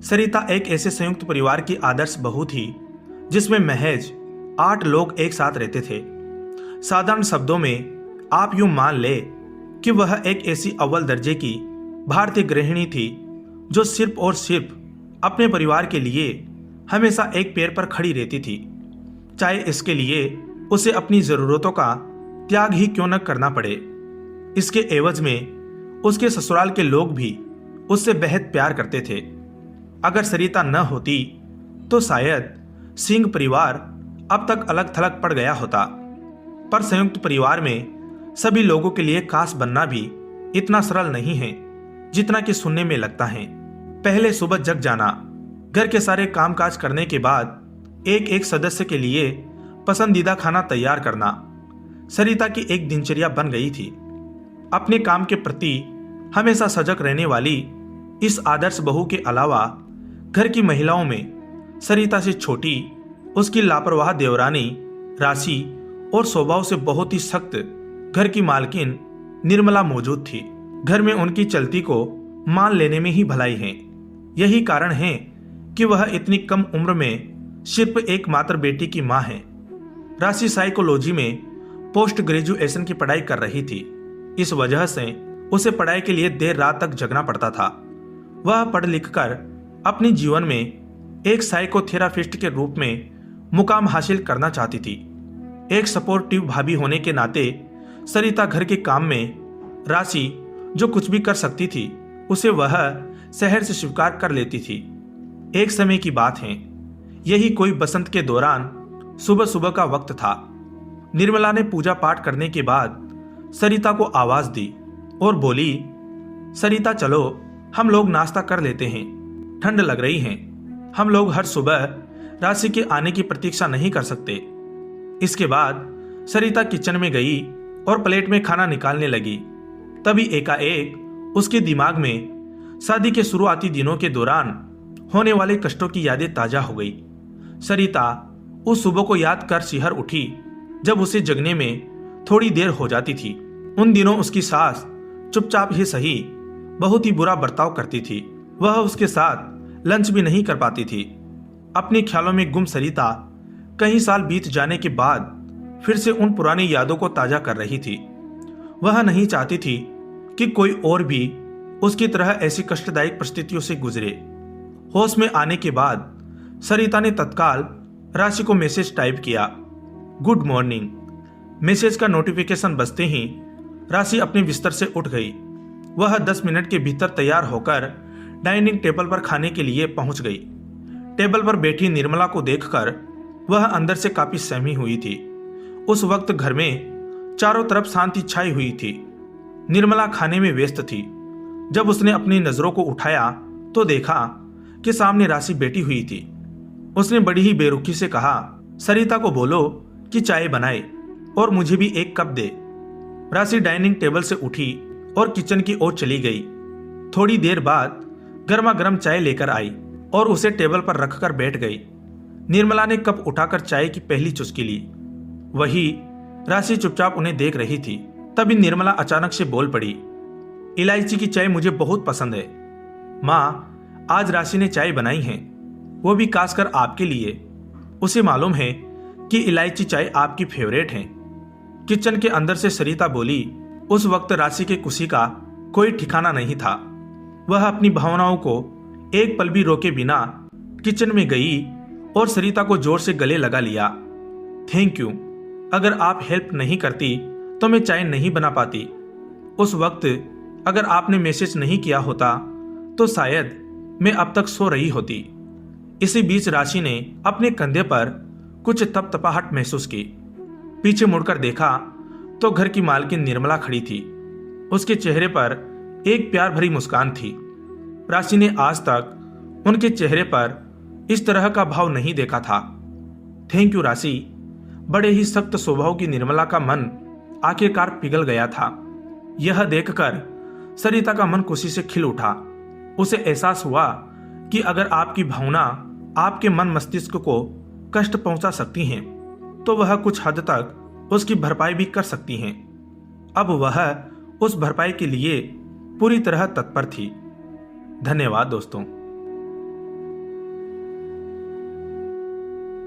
सरिता एक ऐसे संयुक्त परिवार की आदर्श बहू थी जिसमें महज 8 लोग एक साथ रहते थे। साधारण शब्दों में आप यूं मान ले कि वह एक ऐसी अव्वल दर्जे की भारतीय गृहिणी थी जो सिर्फ और सिर्फ अपने परिवार के लिए हमेशा एक पैर पर खड़ी रहती थी, चाहे इसके लिए उसे अपनी ज़रूरतों का त्याग ही क्यों न करना पड़े। इसके एवज में उसके ससुराल के लोग भी उससे बेहद प्यार करते थे। अगर सरिता न होती तो शायद सिंह परिवार अब तक अलग थलग पड़ गया होता। पर संयुक्त परिवार में सभी लोगों के लिए खास बनना भी इतना सरल नहीं है जितना कि सुनने में लगता है। पहले सुबह जग जाना, घर के सारे कामकाज करने के बाद एक एक सदस्य के लिए पसंदीदा खाना तैयार करना सरिता की एक दिनचर्या बन गई थी। अपने काम के प्रति हमेशा सजग रहने वाली इस आदर्श बहू के अलावा घर की महिलाओं में सरिता से छोटी उसकी लापरवाह देवरानी राशि और स्वभाव से बहुत ही सख्त घर की मालकिन निर्मला मौजूद थी। घर में उनकी चलती को मान लेने में ही भलाई है। यही कारण है कि वह इतनी कम उम्र में सिर्फ एकमात्र बेटी की मां है। राशि साइकोलॉजी में पोस्ट ग्रेजुएशन की पढ़ाई कर रही थी। इस वजह से उसे पढ़ाई के लिए देर रात तक जगना पड़ता था। वह पढ़ लिख कर अपने जीवन में एक साइकोथेरापिस्ट के रूप में मुकाम हासिल करना चाहती थी। एक सपोर्टिव भाभी होने के नाते सरिता घर के काम में राशि जो कुछ भी कर सकती थी उसे वह शहर से स्वीकार कर लेती थी। एक समय की बात है, यही कोई बसंत के दौरान सुबह सुबह का वक्त था। निर्मला ने पूजा पाठ करने के बाद सरिता को आवाज दी और बोली, सरिता चलो हम लोग नाश्ता कर लेते हैं, ठंड लग रही है। हम लोग हर सुबह राशि के आने की प्रतीक्षा नहीं कर सकते। इसके बाद सरिता किचन में गई और प्लेट में खाना निकालने लगी। तभी एकाएक उसके दिमाग में शादी के शुरुआती दिनों के दौरान होने वाले कष्टों की यादें ताजा हो गई। सरिता उस सुबह को याद कर सिहर उठी जब उसे जगने में थोड़ी देर हो जाती थी। उन दिनों उसकी सास चुपचाप ही सही बहुत ही बुरा बर्ताव करती थी। वह उसके साथ लंच भी नहीं कर पाती थी। अपने ख्यालों में गुम सरिता कई साल बीत जाने के बाद फिर से उन पुरानी यादों को ताजा कर रही थी। वह नहीं चाहती थी कि कोई और भी उसकी तरह ऐसी कष्टदायक परिस्थितियों से गुजरे। होश में आने के बाद सरिता ने तत्काल राशि को मैसेज टाइप किया, गुड मॉर्निंग। मैसेज का नोटिफिकेशन बजते ही राशि अपने बिस्तर से उठ गई। वह 10 मिनट के भीतर तैयार होकर डाइनिंग टेबल पर खाने के लिए पहुंच गई। टेबल पर बैठी निर्मला को देखकर वह अंदर से काफी सहमी हुई थी। उस वक्त घर में चारों तरफ शांति छाई हुई थी। निर्मला खाने में व्यस्त थी। जब उसने अपनी नजरों को उठाया तो देखा कि सामने राशि बैठी हुई थी। उसने बड़ी ही बेरुखी से कहा, सरिता को बोलो कि चाय बनाए और मुझे भी एक कप दे। राशि डाइनिंग टेबल से उठी और किचन की ओर चली गई। थोड़ी देर बाद गर्मा गर्म चाय लेकर आई और उसे टेबल पर रखकर बैठ गई। निर्मला ने कप उठाकर चाय की पहली चुस्की ली। वही राशि चुपचाप उन्हें देख रही थी। तभी निर्मला अचानक से बोल पड़ी, इलायची की चाय मुझे बहुत पसंद है। माँ, आज राशि ने चाय बनाई है, वो भी खासकर आपके लिए। उसे मालूम है कि इलायची चाय आपकी फेवरेट है। किचन के अंदर से सरिता बोली। उस वक्त राशि के खुशी का कोई ठिकाना नहीं था। वह अपनी भावनाओं को एक पल भी रोके बिना किचन में गई और सरिता को जोर से गले लगा लिया। थैंक यू, अगर आप हेल्प नहीं करती तो मैं चाय नहीं बना पाती। उस वक्त अगर आपने मैसेज नहीं किया होता तो शायद मैं अब तक सो रही होती। इसी बीच राशि ने अपने कंधे पर कुछ तपतपाहट महसूस की। पीछे मुड़कर देखा तो घर की मालकिन निर्मला खड़ी थी। उसके चेहरे पर एक प्यार भरी मुस्कान थी। राशि ने आज तक उनके चेहरे पर इस तरह का भाव नहीं देखा था। थैंक यू राशि। बड़े ही सख्त स्वभाव की निर्मला का मन आखिरकार पिघल गया था। यह देखकर सरिता का मन खुशी से खिल उठा। उसे एहसास हुआ कि अगर आपकी भावना आपके मन मस्तिष्क को कष्ट पहुंचा सकती हैं तो वह कुछ हद तक उसकी भरपाई भी कर सकती हैं। अब वह उस भरपाई के लिए पूरी तरह तत्पर थी। धन्यवाद दोस्तों।